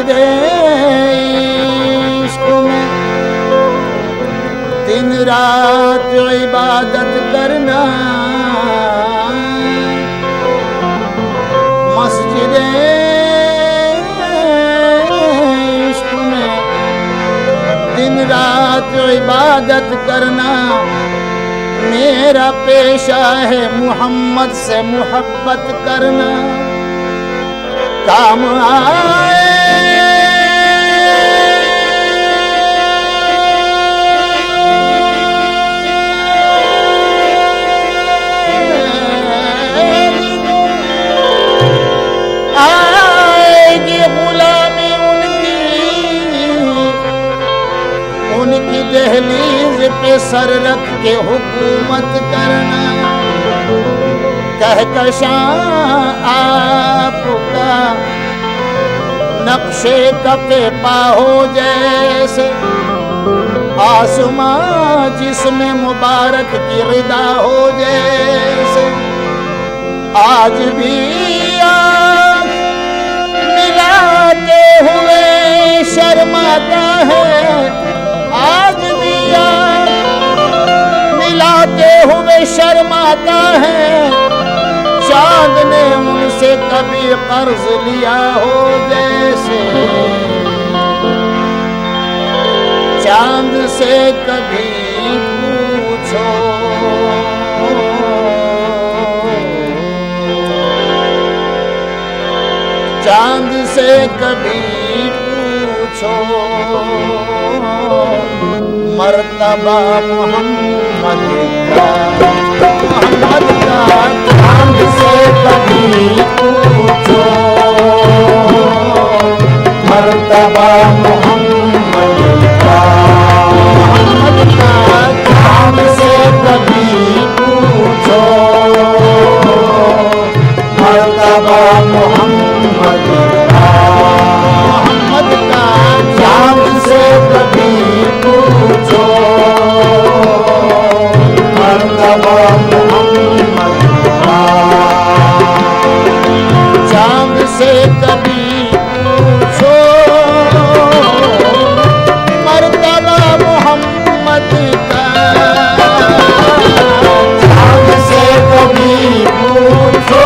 मस्जिदे इश्क में दिन रात इबादत करना, मस्जिदे इश्क में दिन रात इबादत करना, मेरा पेशा है मुहम्मद से मोहब्बत करना। काम आए आएगी गुलामी उनकी दहलीज पे सर रख के हुकूमत करना। कहकशां आपका नक्शे कपे पाहो जैसे, आसमां जिसमें मुबारक की रिदा हो जैसे। आज भी आँख मिलाते हुए शर्माता है, आज भी आँख मिलाते हुए शर्माता है। चांद ने उनसे कभी कर्ज लिया हो जैसे, चांद से कभी पूछो चांद से कभी पूछो मर्तबा मोहम्मद का, मोहम्मद का। चांद से कभी पूछो मर्तबा मोहम्मद का, मोहम्मद का। चांद से कभी पूछो मर्तबा मोहम्मद का, मोहम्मद का। चांद से कभी पूछो मर्तबा मोहम्मद का, चांद से कभी पूछो मर्तबा मोहम्मद का, चांद से कभी पूछो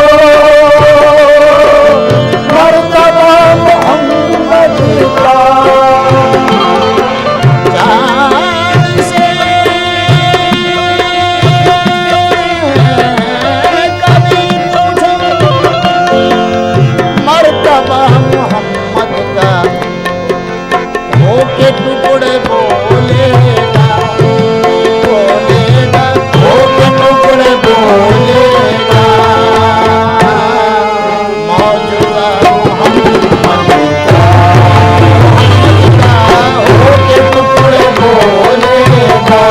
मर्तबा मोहम्मद का। के टुकड़े बोलेगा, बोलेगा, हो के टुकड़े बोलेगा। मौजूदा मोहम्मद का, हो के टुकड़े बोलेगा।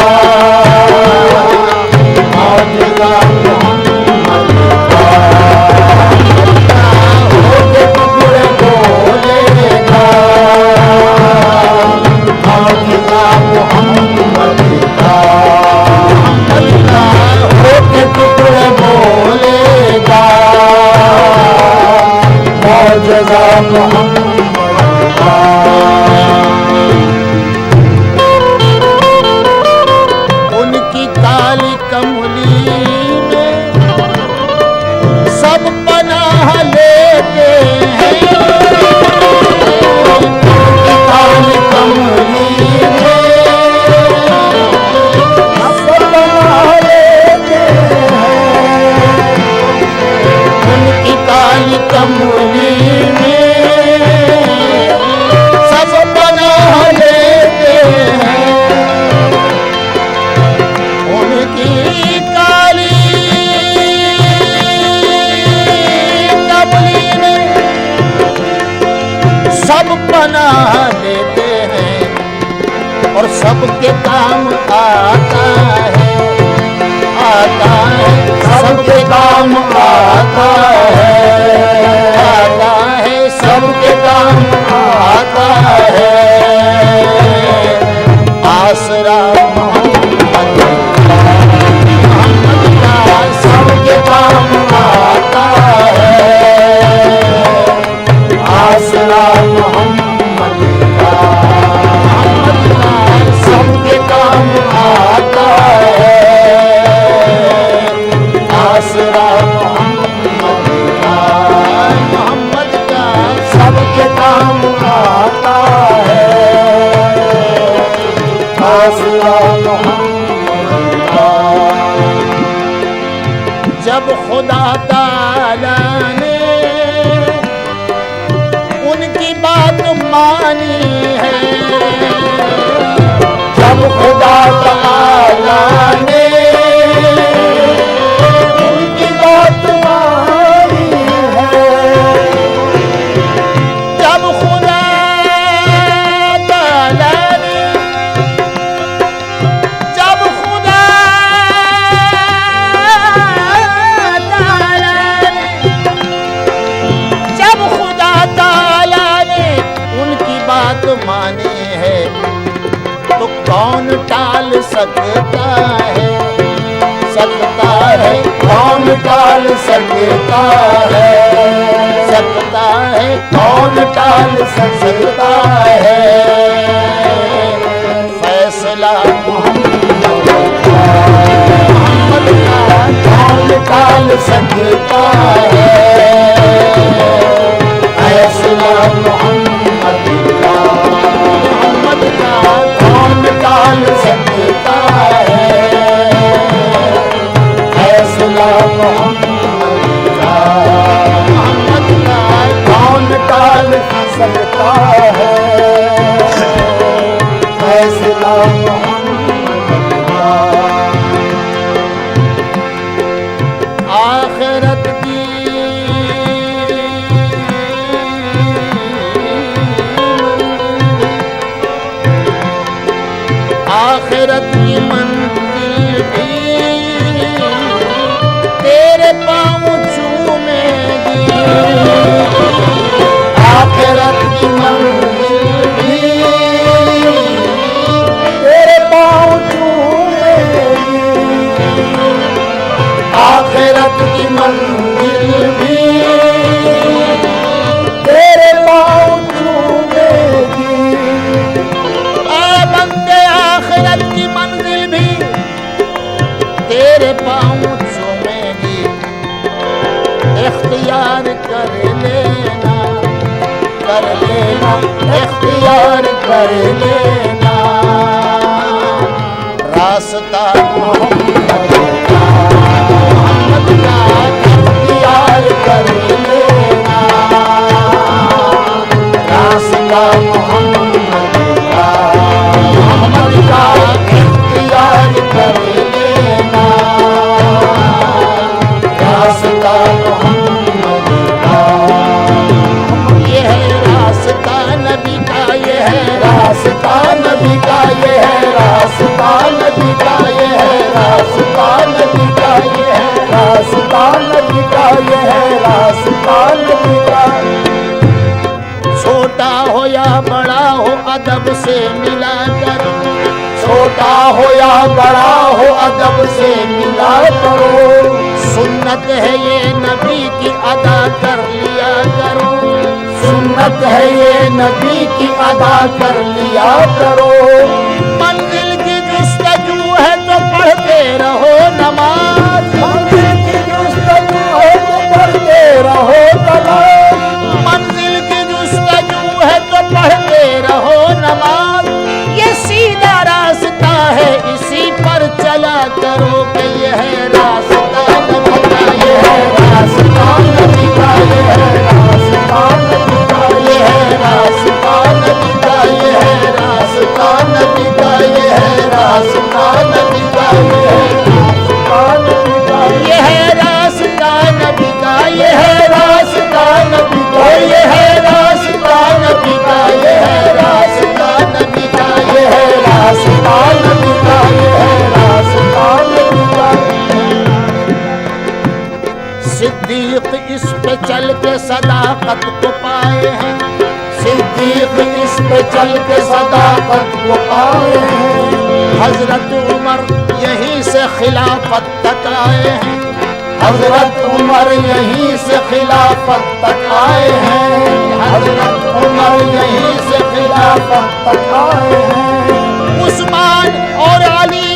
मौजूदा मोहम्मद का, हो के टुकड़े बोलेगा। मोहम्मद का, मोहम्मद का। हो के टुकड़े बोलेगा। मौजूदा मोहम्मद का। उनकी काली कमली में सब पनाह लेते हैं, उनकी काली कमली कमली में सब पनाह लेते हैं। उनकी काली कमली में सब पनाह लेते हैं और सबके काम आता है, आता है। सबके काम आता है, आता है। सबके काम आता है। आसरा मोहम्मद का सबके काम आता है। आसरा मोहम्मद आता है, आसरा मोहम्मद का सबके काम आता है, आसरा मोहम्मद का। जब खुदा ताला ने उनकी बात मानी है, जब खुदा ताला ने उनकी बात मानी है, जब खुदा ताला ने, जब खुदा ताला ने, जब खुदा ताला ने उनकी बात मानी है, तो कौन टाल सकता है, सकता है, कौन टाल सकता है, सकता है, कौन टाल सकता है, फैसला मोहम्मद का कौन टाल सकता है, फैसला मोहम्मद का कौन टाल सकता है, फैसला मोहम्मद का कौन टाल सकता है, फैसला मोहम्मद का। आखिरत की आखिरत की मंजिल भी तेरे पाँव चूमेगी, आखिरत की मंजिल भी तेरे पाँव चूमेगी, आखिरत की मंजिल भी तेरे पाँव चूमेगी। आखिरत की मंजिल भी तेरे पाँव चूमेगी, इख्तियार कर लेना, कर लेना, इख्तियार कर लेना, रास्ता मोहम्मद का इख्तियार कर लेना, रास्ता मोहम्मद का इख्तियार कर लेना, रास्ता मोहम्मद का। ये है रास्ता नबी का, ये है रास्ता नबी का, ये है रास्ता नबी का, ये है रास्ता नबी का, ये है रास्ता नबी का, ये है रास्ता नबी का। छोटा हो या बड़ा हो अदब से मिला करो, छोटा हो या बड़ा हो अदब से मिला करो, सुन्नत है ये नबी की अदा कर लिया करो, सुन्नत है ये नबी की अदा कर लिया करो। मंजिल की जुस्तजू है तो पढ़ते रहो नमाज, मंजिल की जुस्तजू है तो पढ़ते रहो नमाज, मंजिल की जुस्तजू है तो पढ़ते रहो नमाज। ये सीधा रास्ता है इसी पर चला करो, कि ये है रास्ता नबी का, ये है रास्ता नबी का, ये है रास्ता नबी का, ये है रास्ता नबी का, ये है रास्ता नबी का, ये है रास्ता नबी का, ये है रास्ता नबी का, ये है रास्ता नबी का, ये है रास्ता नबी का, ये है रास्ता नबी का, ये है रास्ता नबी का, ये है रास्ता नबी का। सिद्दीक इस पे चल के सदाकत को पाए हैं, सिद्दीक इस पे चल के सदाकत को पाए हैं, हजरत उमर यहीं से खिलाफत तक आए हैं, हजरत उमर यहीं से खिलाफत तक आए हैं, हजरत उमर यहीं से खिलाफत तक आए हैं। उस्मान और अली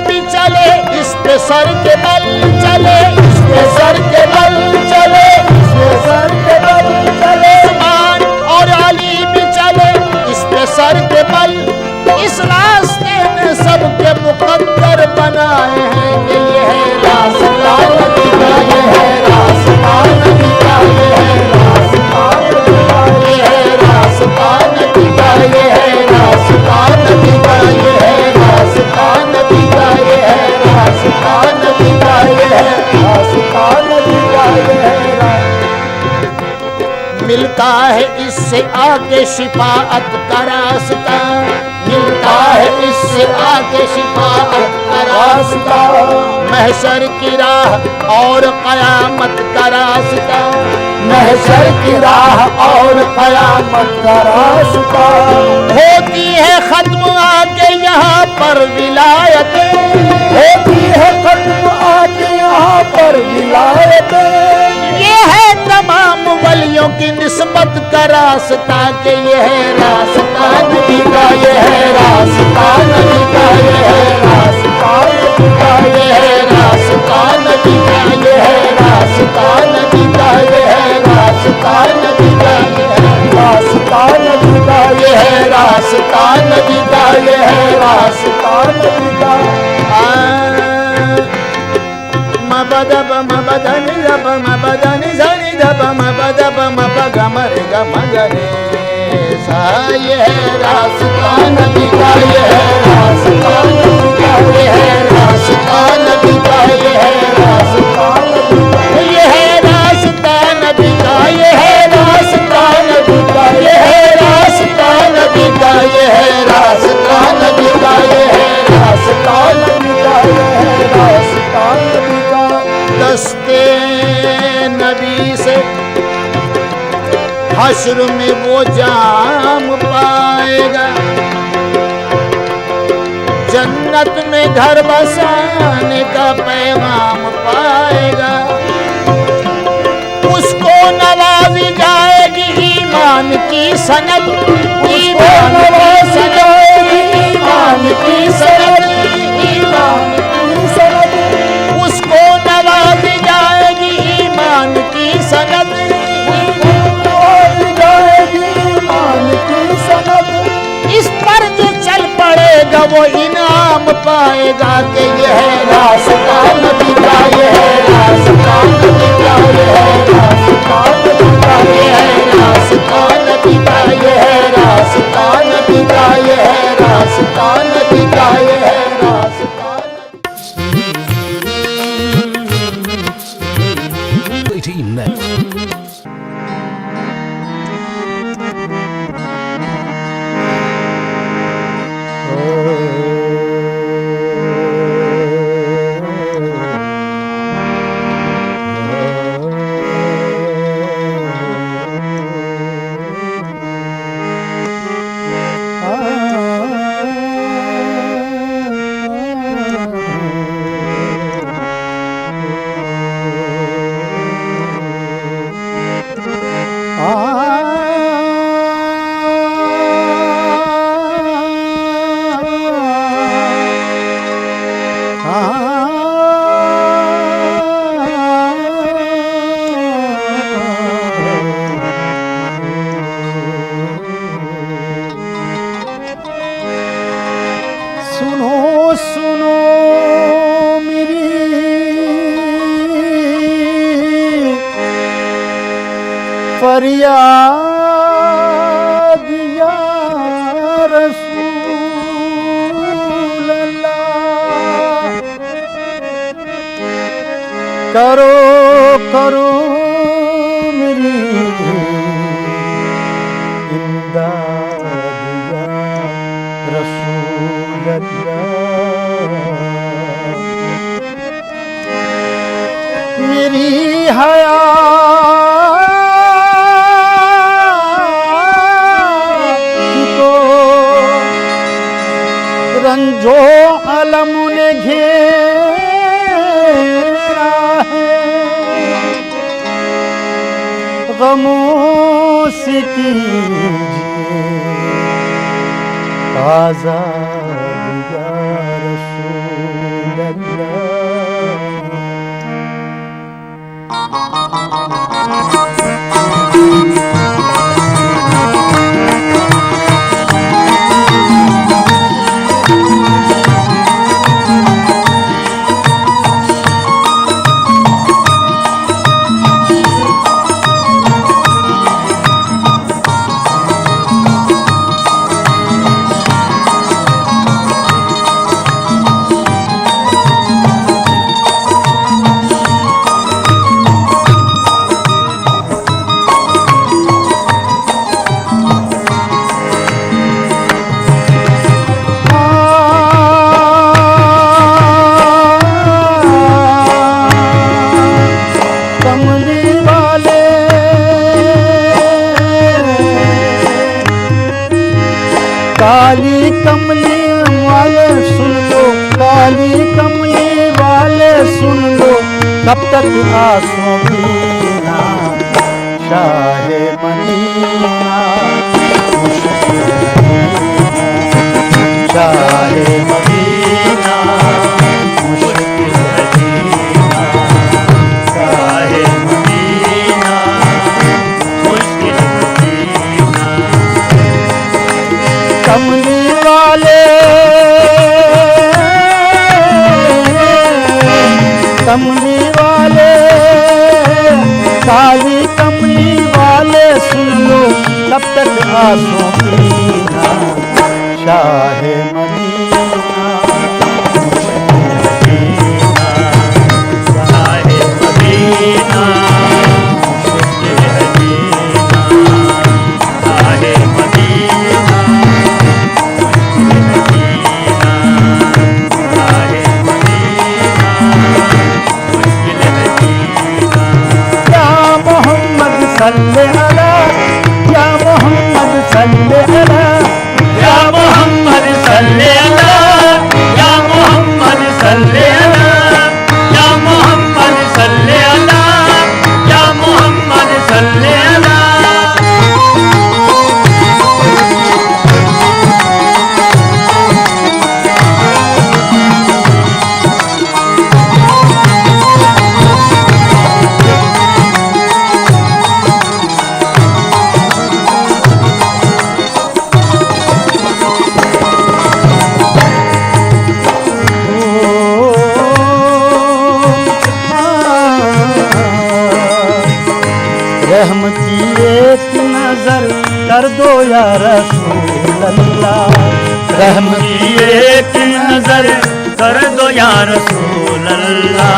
सर के बल चले, इस पे सर के बल चले, इस पे सर के बल चले, उस्मान और अली भी चले इस पे सर के बल। इस रास्ते में सबके मुकद्दर बनाए हैं कि ये है रास्ता नबी का, ये है रास्ता नबी का, ये है रास्ता नबी का, ये है रास्ता नबी का, ये है रास्ता नबी का, ये है रास्ता नबी का, ये है रास्ता नबी का, ये है रास्ता नबी का, ये है। मिलता है इससे आके शिफाअत का रास्ता, मिलता है इससे आके शिफाअत का रास्ता, महशर की राह और कयामत का रास्ता, महशर की राह और कयामत का रास्ता। होती है खत्म आके यहाँ पर विलायतें, होती है खत्म आके यहाँ पर विलायतें। ये है तमाम वलियों की निस्बत का रास्ता कि ये है रास्ता नबी का, ये है रास्ता नबी का, ये है रास्ता नबी का, ये है रास्ता नबी का, ये है रास्ता नबी का, ये है रास्ता नबी का, ये है रास्ता नबी का, ये है रास्ता नबी का, ये है रास्ता नबी का। मबदब मबदनि जब मबदनि जनि जब मबदब मबगमरे गमगरे सा, ये है रास्ता नबी का, ये है रास्ता नबी का, ये है रास्ता नबी का, ये है रास्ता नबी का, ये है रास्ता नबी का, ये है रास्ता नबी का, ये है रास्ता नबी का, ये है रास्ता नबी का, ये है रास्ता नबी का, ये है रास्ता नबी का। दस्ते नबी से हश्र में वो जाम पाएगा, जन्नत में घर बसाने का पैगाम पाएगा। उसको नवाजी जाएगी ईमान की सनद, ईमान की सनद, ईमान की सनद, ईमान की सनद। उसको नवाजी जाएगी ईमान की सनद, नवाजी जाएगी ईमान की सनद। इस पर जो चल पड़ेगा वो इनाम पाएगा कि ये है रास्ता नबी का, ये है रास्ता नबी का, ये है रास्ता नबी का, ये है रास्ता नबी का, ये है रास्ता नबी का, ये है रास्ता नबी का, ये है रास्ता। फरियाद या रसूल अल्लाह, करो करो मेरी इमदाद या रसूल अल्लाह। मेरी जो अलम ने घेरा है, गमों से कीजिए आज़ाद या रसूल अल्लाह। काली कमली वाले सुन लो, काली कमली वाले सुन लो, कब तक आंसू पीना शाहे मदीना, शाहे मदीना मुश्किल है जीना, शाहे मदीना मुश्किल है जीना। कमली वाले, कमली वाले, काली कमली वाले सुन लो, कब तक आंसू पीना शाहे मदीना, शाहे मदीना मुश्किल है जीना, शाहे मदीना मुश्किल है जीना, शाहे मदीना मुश्किल है जीना। या मोहम्मद सल्ले अला, या मोहम्मद सल्ले अला, या मोहम्मद सल्ले अला, या मोहम्मद सल्ले अला, या मोहम्मद सल्ले अला, या मोहम्मद सल्ले अला। रहम की एक नजर कर दो या रसूल अल्लाह, रहम की एक नजर कर दो या रसूल अल्लाह,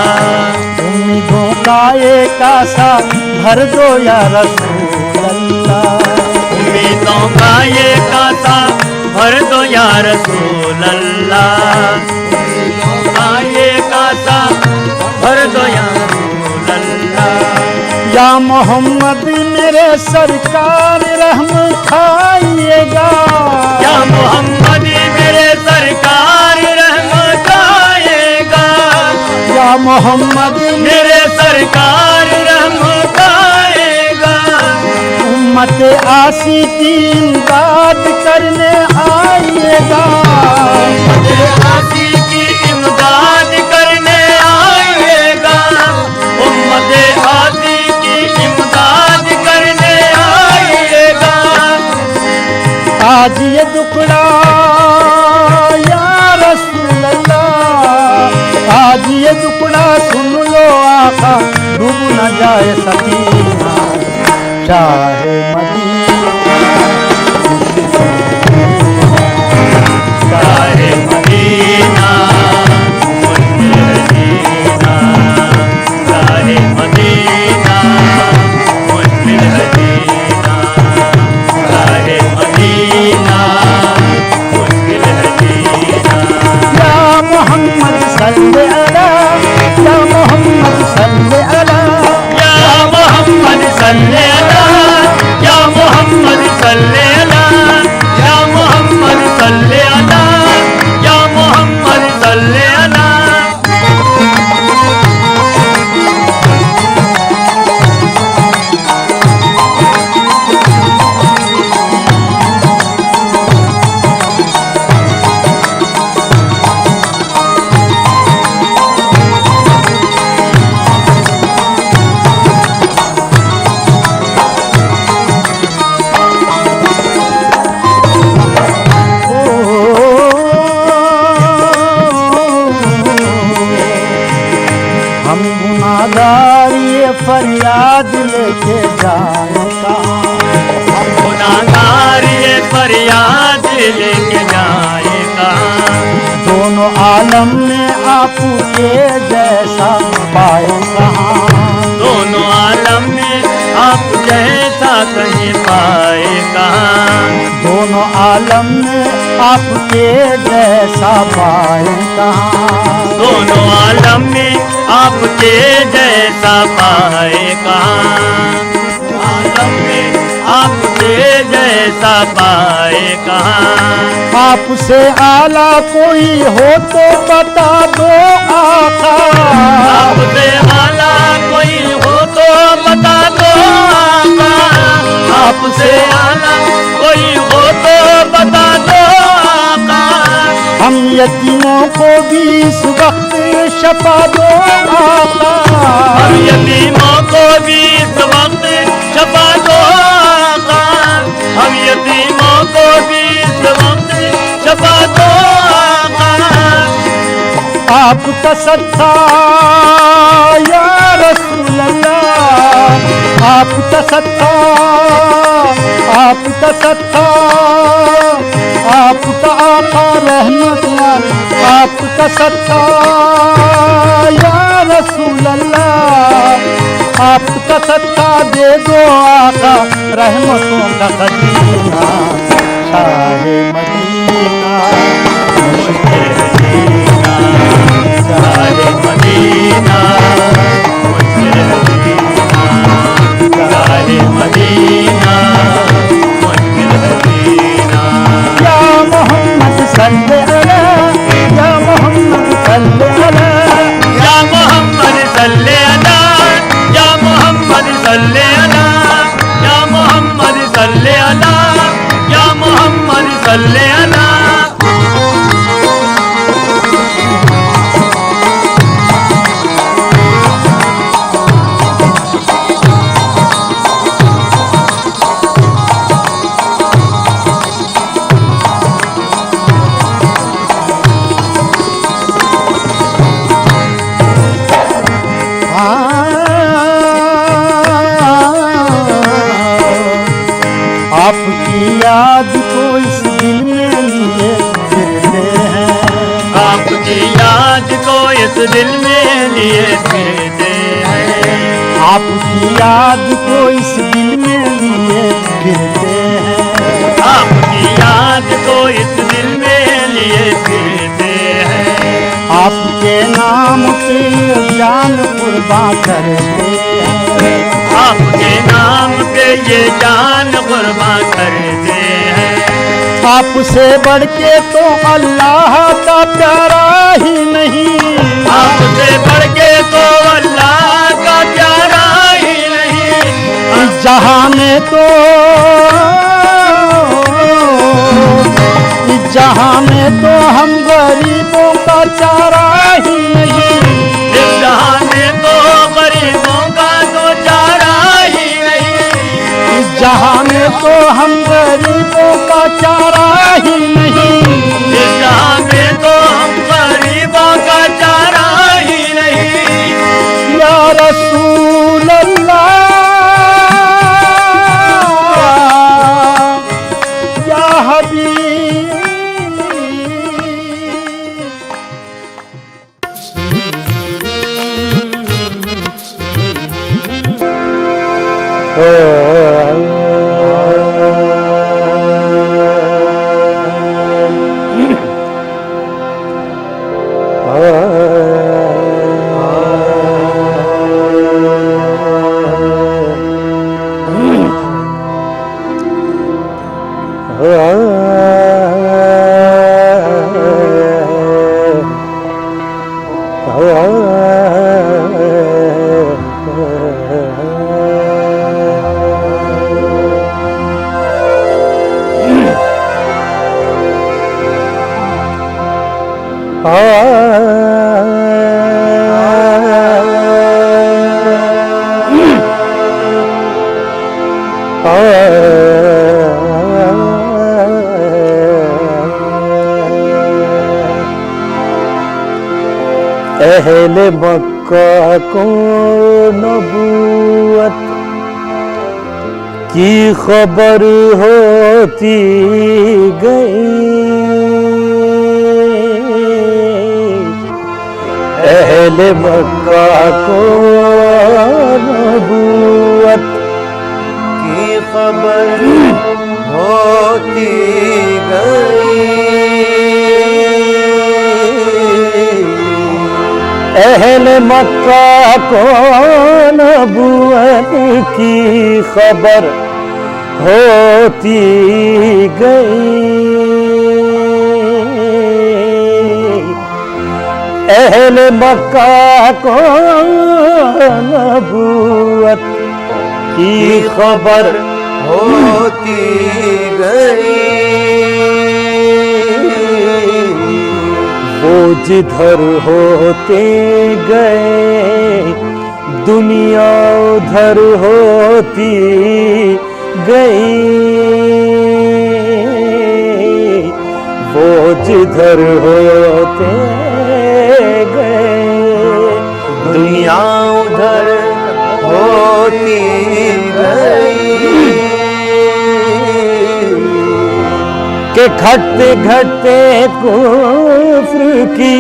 उम्मीदों का एक आसा भर दो या रसूल अल्लाह, उम्मीदों का एक आसा भर दो या रसूल अल्लाह, उम्मीदों का एक आसा भर दो या रसूल अल्लाह। या मोहम्मद मेरे सरकार रहम खाइएगा, या मोहम्मद मेरे सरकार रहम खाइएगा, या मोहम्मद मेरे सरकार रहम खाइएगा, उम्मत आसी की इमदाद करने आइएगा, उम्मत आसी की इमदाद करने आइएगा, उम्मत आसी इमदाद करने आइएगा। आज ये दुखड़ा या रसूल अल्लाह, आज ये दुखड़ा सुन लो आका, डूब न जाए सकीना शाहे मदीना, शाहे मदीना मुश्किल है जीना, शाहे मदीना मुश्किल है जीना, शाहे मदीना मुश्किल है जीना। या मोहम्मद सल्ले अला, या मोहम्मद सल्ले अला, या मोहम्मद सल्ले अला, या मोहम्मद सल्ले अला, या मोहम्मद सल्ले अला, या मोहम्मद सल्ले अला। गुनाहगार ये फरियाद लेके जाए कहाँ। हम गुनाहगार ये फरियाद लेके जाए कहाँ। दोनों आलम में आपके जैसा पाए कहाँ। दोनों आलम में आप जैसा कहीं पाए कहाँ। दोनों आलम में आपके जैसा पाए कहाँ। दोनों आलम में आपके जैसा पाए कहाँ। आलम में आपके जैसा पाए कहाँ। आपसे आला कोई हो तो बता दो आका। आपसे आला कोई हो तो बता दो आका। आपसे आला कोई हो तो बता दो आका। हम यतीमों को भी इस वक्त शफा दो आका। हम यतीमों को भी इस वक्त शफा दो आका। हम यतीमों को भी इस वक्त शफा दो आका। आपका सत्ता या रसूल अल्लाह। आपका सत्ता, आपका सत्ता, आपका आका रहमत। आपका सत्ता या रसूल अल्लाह। आपका सत्ता दे दो आका रहमतों का खजीना। शाहे मदीना मुझे जीना चाहे मदीना। मुझे जीना चाहे मदीना। मुझे जीना। या मोहम्मद सल्ले अला, या मोहम्मद सल्ले अला। या मोहम्मद सल्ले अला। या मोहम्मद सल्ले अला। या मोहम्मद सल्ले अला। या मोहम्मद सल्ले अला। आपकी याद को इस दिल में लिए फिरते हैं। आपकी याद को इस दिल में लिए फिरते हैं। आपकी याद को इस दिल में लिए फिरते हैं। आपकी याद को इस दिल में लिए फिरते हैं। आपके नाम पे जान कुर्बान करते हैं। आपके नाम पे ये जान कुर्बान करते हैं। आपसे बढ़ के तो अल्लाह का प्यारा ही नहीं। आपसे बढ़ के तो अल्लाह का प्यारा ही नहीं। इस जहां में तो, इस जहां में तो हम गरीबों का चारा ही नहीं। इस जहां में तो गरीबों का तो चारा ही नहीं। इस जहां में तो हम गरीबों का चारा ही नहीं। इस जहां में तो हम गरीबों का चारा ही नहीं। या रसूल अल्लाह, या हबीब। अहले मक्का को नबूवत की खबर होती गई, अहले मक्का को नबूवत की खबर होती गई, अहले मक्का को नबूवत की खबर होती गई, अहले मक्का को नबूवत की खबर होती गई, वो जिधर होते गए दुनिया उधर होती गई, वो जिधर होते गए दुनिया उधर होती गई, के घटते घटते कुफ्र की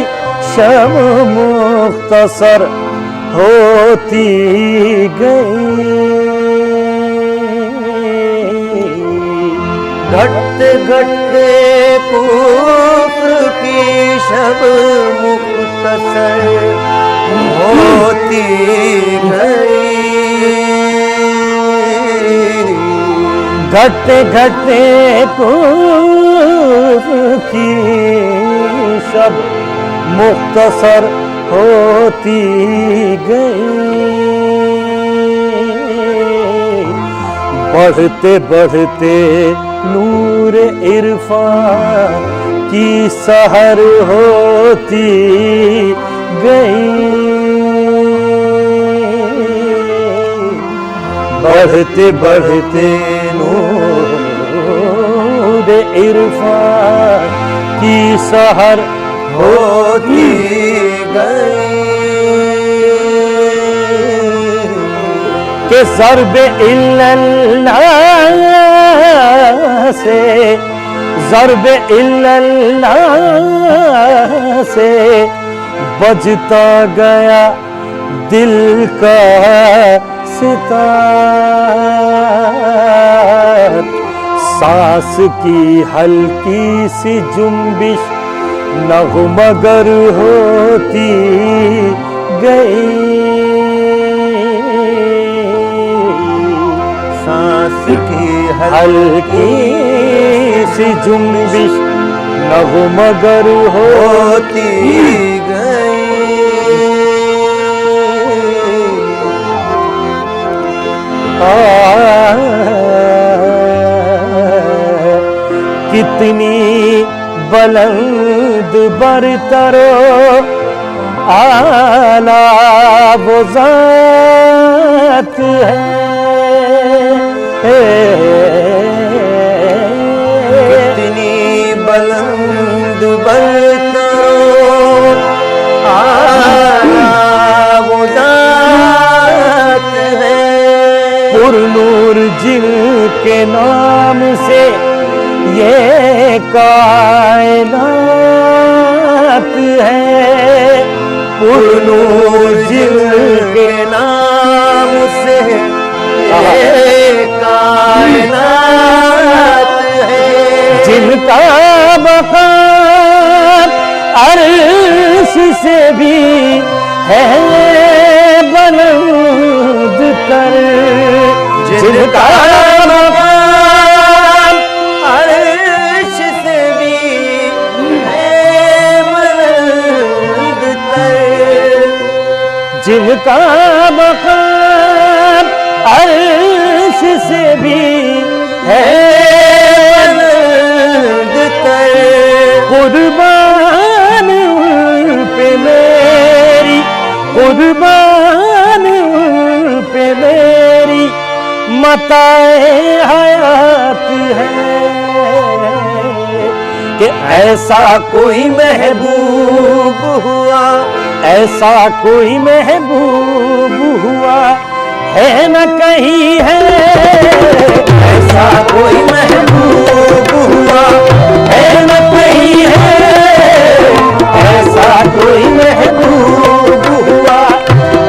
शब मुख्तसर होती गई, घटते घटते कुफ्र की शब मुख्तसर होती गई, घटते घटते कुफ्र की शब मुख्तसर होती गई, बढ़ते बढ़ते नूर इरफान की सहर होती गई, बढ़ते बढ़ते नूर इरफान की सहर होती गई, के ज़र्ब इल्लल्लाह से, ज़र्ब इल्लल्लाह से बजता गया दिल का सितार, सांस की हल्की सी जुम्बिश नगमगर होती गई, सांस की हल्की सी जुम्बिश नगमगर होती गई, कितनी बुलंद बरतरो आला वो ज़ात है, कितनी बुलंद बरतरो आला वो ज़ात है, पुरनूर जिनके नाम से ये कायनात है, पुरनूर जिनके नाम से ये कायनात है, जिनका मकाम अर्श से भी है बुलंद तर, जिनका मकाम अर्श से भी है बुलंद तर, जिनका मकाम अर्श से भी है बुलंद तर, कुर्बान पे मेरी, कुर्बान पे मेरी मताए हयात है, कि ऐसा कोई महबूब हुआ ऐसा कोई महबूब हुआ है न कहीं है, ऐसा कोई महबूब हुआ है न कहीं है, ऐसा कोई महबूब हुआ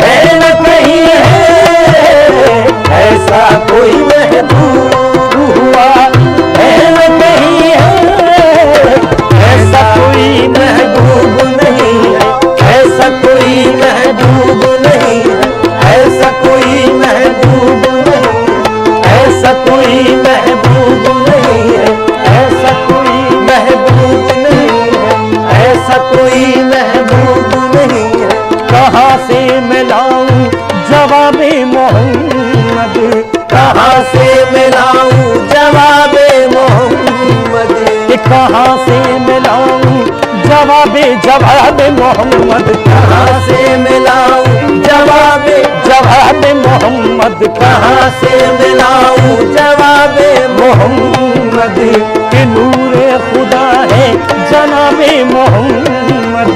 है न कहीं है, ऐसा कोई महबूब हुआ है न कहीं है, ऐसा कोई महबूब नहीं है, ऐसा कोई महबूब नहीं है, ऐसा कोई महबूब नहीं, ऐसा कोई महबूब नहीं है, ऐसा कोई महबूब नहीं है, ऐसा कोई महबूब नहीं है। कहाँ से मैं लाऊं जवाबे मोहम्मद, कहाँ से मिलाऊं जवाबे मोहम्मद, कि कहाँ से मैं लाऊं जवाबे मोहम्मद, कहाँ से मिलाऊं जवाबे, जवाबे मोहम्मद, कहाँ से मिलाऊं जवाबे मोहम्मद के नूरे खुदा है जनाबे मोहम्मद,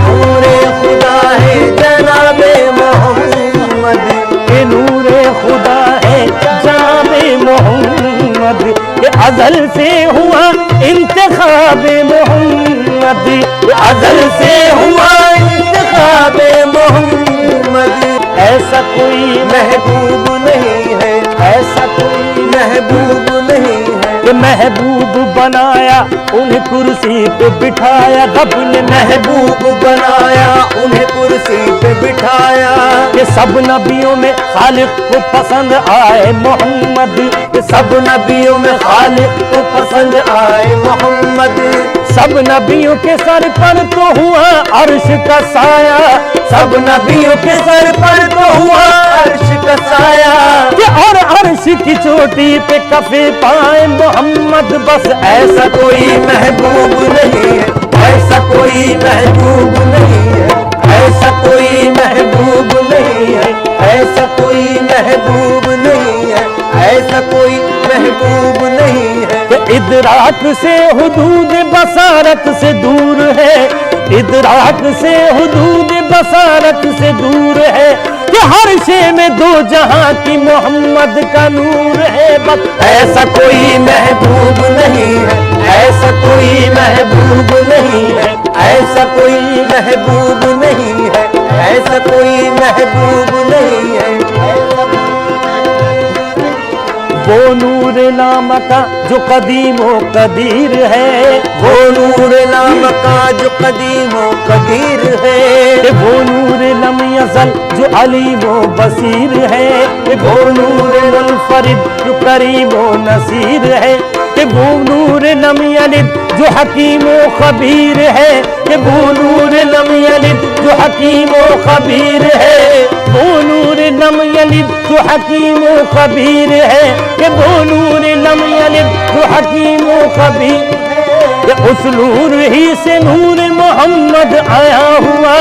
नूरे खुदा है जनाबे मोहम्मद, के नूरे खुदा है जनाबे मोहम्मद, ये अज़ल से हुआ इंतखाबे मोहम्मद, ये अज़ल से हुआ इंतखाबे मोहम्मद। ऐसा कोई महबूब नहीं है, ऐसा कोई महबूब नहीं है, कि महबूब बनाया उन्हें कुर्सी पे बिठाया, रब ने महबूब बनाया उन्हें कुर्सी पे बिठाया, कि सब नबियों में खालिक को पसंद आए मोहम्मद, कि सब नबियों में खालिक को पसंद आए मोहम्मद, सब नबियों के सर पर तो हुआ अर्श का साया, सब नबियों के सर पर तो हुआ अर्श का साया, कि और अर्श की चोटी पे कफे पाए मोहम्मद, बस ऐसा कोई महबूब नहीं है, ऐसा कोई महबूब नहीं है, ऐसा कोई महबूब नहीं है, ऐसा कोई महबूब नहीं है, ऐसा कोई महबूब नहीं है। कि इदराक से हुदूद बसारत से दूर है, इदराक से हुदूद बसारत से दूर है, कि हर शे में दो जहां की मोहम्मद का नूर है, बस ऐसा कोई महबूब नहीं है, ऐसा कोई महबूब नहीं है, ऐसा कोई महबूब नहीं है, ऐसा कोई महबूब नहीं है। वो नूर नाम का जो कदीमो कदीर है, वो नूर नाम का जो कदीमो कदीर है, कि वो नूर लम यज़ल जो अलीमो बसीर है, कि वो नूर मुनफरिद जो करीमो नसीर है, कि वो नूर लम यलिद जो हकीमो खबीर है, कि वो नूर लम यलिद जो हकीमो खबीर है, वो नूर लम यलिद जो हकीमो खबीर है, कि वो नूर लम यलिद जो हकीमो खबीर है, कि उस नूर ही से नूर मोहम्मद आया हुआ,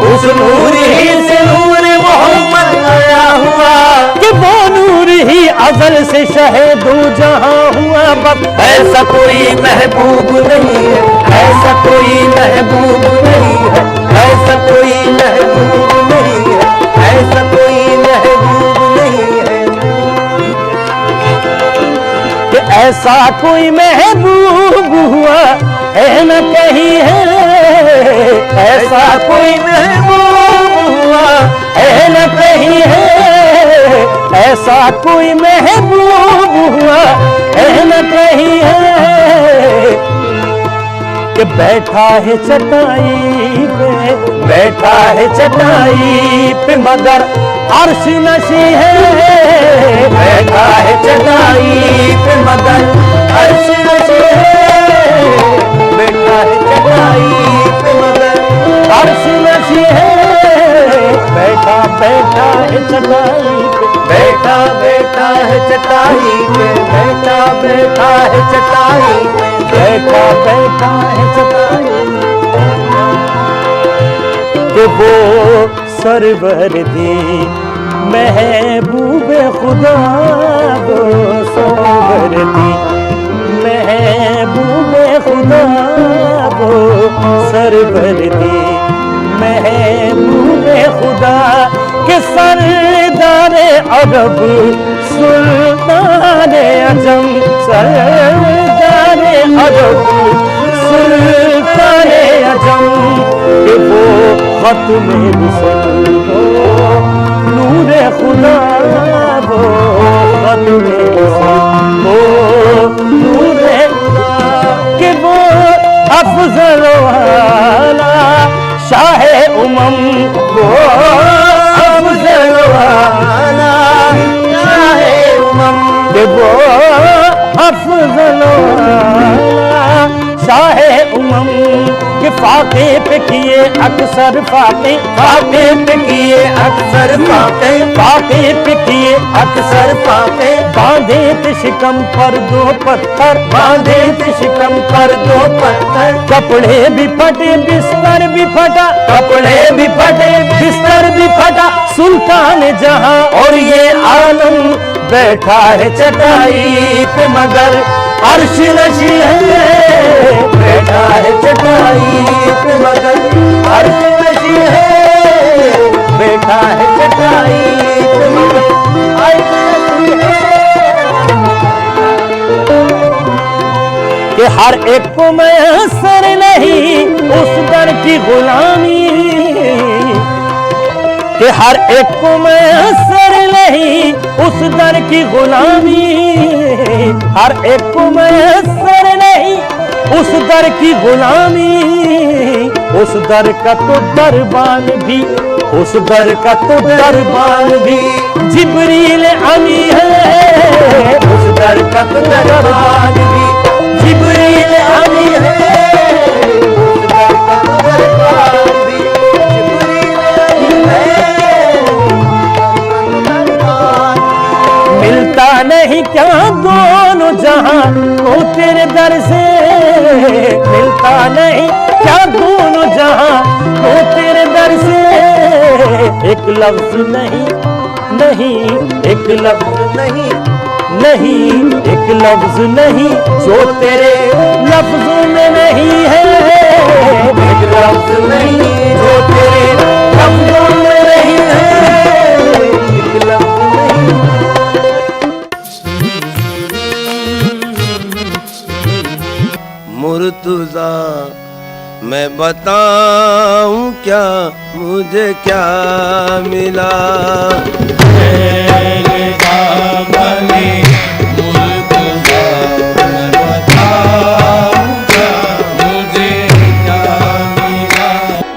उस नूर ही से नूर मोहम्मद आया हुआ, कि वो नूर ही अज़ल से शहे दो जहां हुआ, बस ऐसा कोई महबूब नहीं है, ऐसा कोई महबूब नहीं है, ऐसा कोई महबूब नहीं है, ऐसा कोई महबूब नहीं है। कि ऐसा कोई महबूब हुआ है न कहीं है, ऐसा कोई महबूब हुआ है न कहीं है, ऐसा कोई महबूब हुआ है न कहीं है, कि बैठा है चटाई पे, बैठा है चटाई पे मगर अर्श नशी है, बैठा है चटाई पे मगर अर्श नशी है, बैठा है चटाई पे मगर अर्श नशी है, बैठा बैठा है चटाई पे, बैठा बैठा है चटाई पे, बैठा बैठा है चटाई पे, बैठा बैठा है चटाई पे, वो सरवर दी महबूब खुदा, वो सरवर दी महबूब खुदा, वो सरवर दी महबूब खुदा के सरदार अरब सुल्तान अजम, सरदार अरब सुल्तान अजम के वो खत्म रुसूल हो नूर खुदा, वो खत्म रुसूल हो नूर खुदा के वो अफजल वाला शाह उमम, वो अफजल वाला शाह उमम के वो अफजल वाला शाह उमम के फाके पे किए अक्सर फाके, फाके पे किए अक्सर फाके, फाके पे किए अक्सर फाके बांधे थे शिकम पर दो पत्थर, बांधे थे शिकम पर दो पत्थर कपड़े भी फटे बिस्तर भी फटा, कपड़े भी फटे बिस्तर भी फटा सुल्तान जहां और ये आलम बैठा है चटाई पे मगर अर्श नशी है, बैठा है चटाई पे मगर अर्श नशी है, बैठा है चटाई पे मगर अर्श नशी है कि हर एक को मैसर नहीं उस दर की गुलामी, कि हर एक को मैसर नहीं उस दर की गुलामी, हर एक को मैसर नहीं उस दर की गुलामी, उस दर का तो दरबान भी, उस दर का तो दरबान भी जिब्रील अमी है, उस दर का तो दरबान भी जिब्रील अमी है, उस दर का तो दरबान भी जिब्रील अमी है। मिलता नहीं क्या दोनों जहां को तेरे दर से, मिलता नहीं क्या दोनों जहां को तेरे दर से एक लफ्ज नहीं, नहीं एक लफ्ज नहीं, नहीं एक लफ्ज नहीं जो तेरे लफ्जों में नहीं है, एक लफ्ज नहीं जो तेरे लफ्जों में नहीं है, एक लफ्ज नहीं। मुर्तज़ा मैं बताऊं क्या मुझे क्या मिला,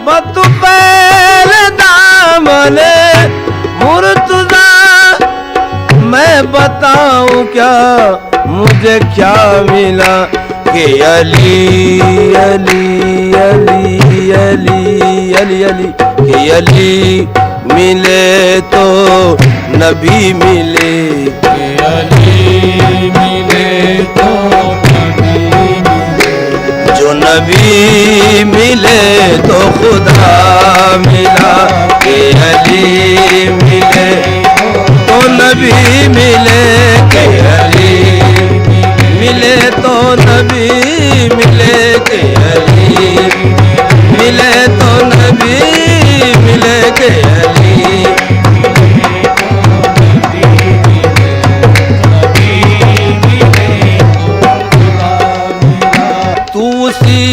बतू पहले दामने मुर्तज़ा मैं बताऊं क्या मुझे क्या मिला कि अली अली अली अली अली अली कि अली मिले तो नबी मिले, कि अली मिले तो नबी मिले, जो नबी मिले तो खुदा मिला, कि अली मिले तो नबी मिले, कि अली मिले तो नबी मिले, के अली मिले तो नबी मिले, के अली तू उसी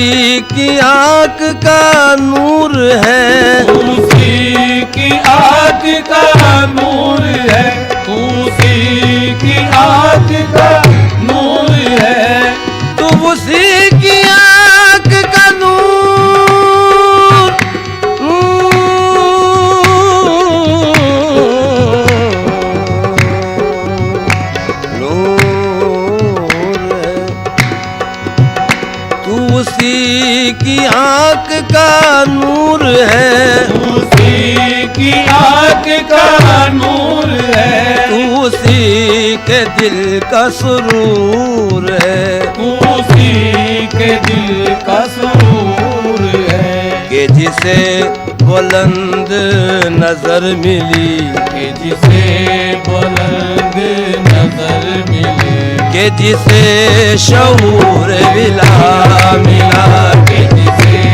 की आँख का नूर है, उसी की आँख का नूर है, उसी की आँख का नूर है, तू उसी की आँख का नूर, नूर है, तू उसी की आँख का नूर है, उसी की आँख का नूर है, तू उसी के दिल का सुरूर है, उसी के दिल का सुरूर है, कि जिसे बुलंद नजर मिली, कि जिसे बुलंद नजर मिले, कि जिसे शऊर विला मिला, कि जिसे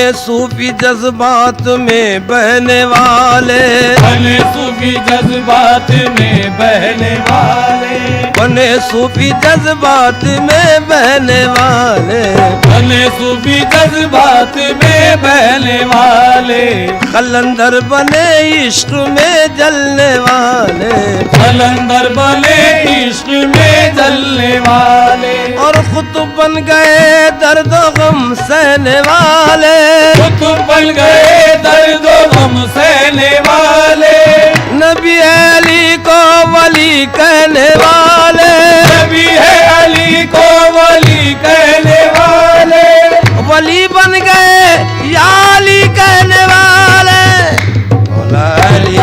बने सूफी जज्बात में बहने वाले, बने सूफी जज्बात में बहने वाले, बने सूफी जज्बात में बहने वाले, बने सूफी जज्बात में बहने वाले, कलंदर बने इश्क में जलने वाले, कलंदर बने इश्क में जलने वाले, और खुतब बन गए दर्द गम सहने वाले, कुतुब बन गए दर्द गम सहने वाले, नबी अली को वली कहने वाले, नबी है अली को वली कहने वाले, वली बन गए या अली कहने वाले, मौला अली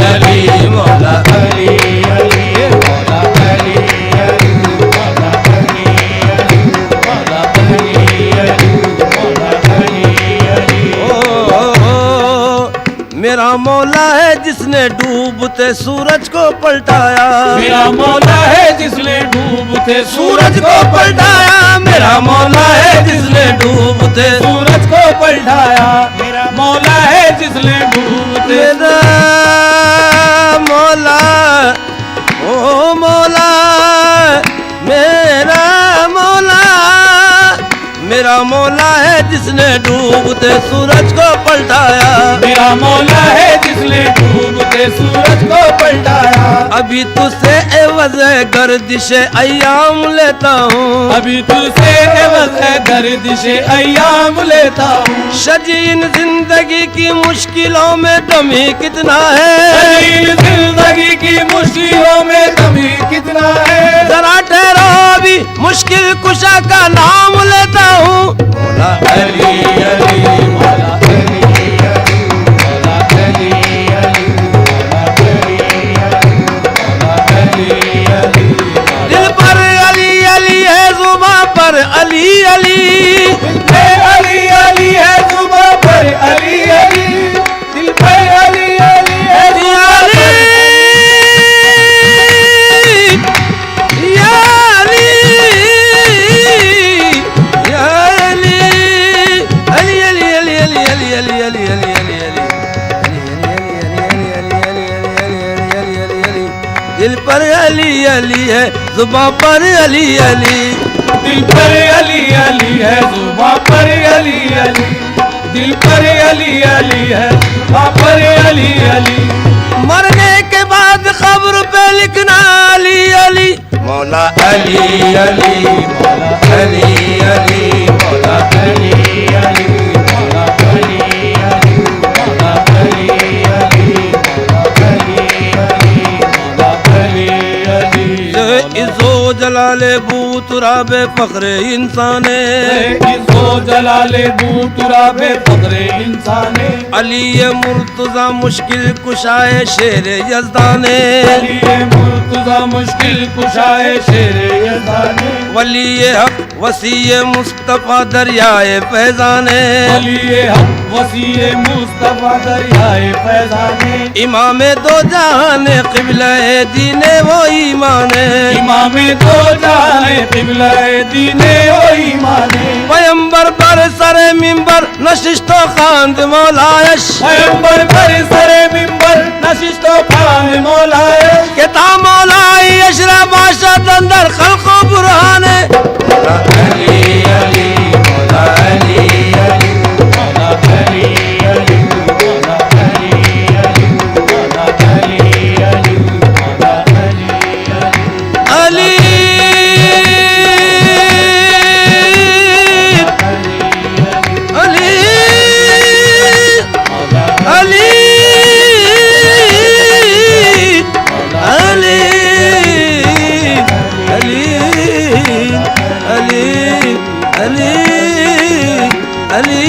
अली मौला अली अली मौला अली अली मौला अली अली मौला अली अली मौला अली अली। मेरा मौला है जिसने डूबते सूरज को पलटाया, मेरा मौला है जिसने डूबते सूरज को पलटाया, मेरा मौला है जिसने डूबते सूरज को पलटाया, मेरा मौला है जिसने डूबते मेरा मौला, ओ मौला मेरा मौला, मेरा मौला है जिसने डूबते सूरज को पलटाया, मेरा मौला है जिसने डूबते सूरज को पलटाया, अभी तुझसे एवज़ गर्दिश अय्याम लेता हूँ, अभी तुझसे एवज़ गर्दिश अय्याम लेता हूँ, शजीन जिंदगी की मुश्किलों में दमी कितना है, शजीन जिंदगी की मुश्किलों में दमी कितना है, जरा ठहरो भी मुश्किल कुशा का नाम लेता हूँ, मौला अली अली मौला अली अली मौला अली अली मौला अली अली मौला अली अली। दिल पर अली अली है जुबां पर अली अली, अली अली है जुबां पर अली अली, दिल पर अली अली है जुबां पर या अली या अली, अली अली अली अली अली अली अली अली अली अली, दिल पर अली अली है जुबां पर अली अली, दिल पर अली अली है जुबां पर अली अली, दिल पर अली अली है जुबां पर अली अली, मरने के बाद कब्र पे लिखना अली अली, मौला अली अली मौला अली अली मौला अली अली मौला अली अली मौला अली अली मौला अली अली मौला अली अली। इज़्ज़ो जलाले बू तुराबे फख्रे इंसाने, इज़्ज़ो जलाले बू तुराबे फख्रे इंसाने, अली मुर्तज़ा मुश्किल कुशाए शेर यज़दाने, अली मुर्तज़ा मुश्किल कुशाए शेर यज़दाने, वली हक वसी मुस्तफ़ा दरियाए फैज़ाने, अली हक वसी मुस्तफ़ा दरियाए फैज़ाने, इमामे दो जहाने क़िबला-ए दीने वो ईमाने, इमामे दो जाने क़िबला-ए दीने ओ ईमाने, पैगंबर पर सरे मिंबर नशिस्तो खांद मौलायश, पैगंबर पर सरे मिंबर नशिस्तो खान मौलाए, केता मौलाई अशरा बाशा अंदर खल्को बुरहाने, मौला अली अली मौला अली अली मौला अली अली मौला अली अली मौला अली अली मौला अली अली। अली अली अली अली अली अली अली अली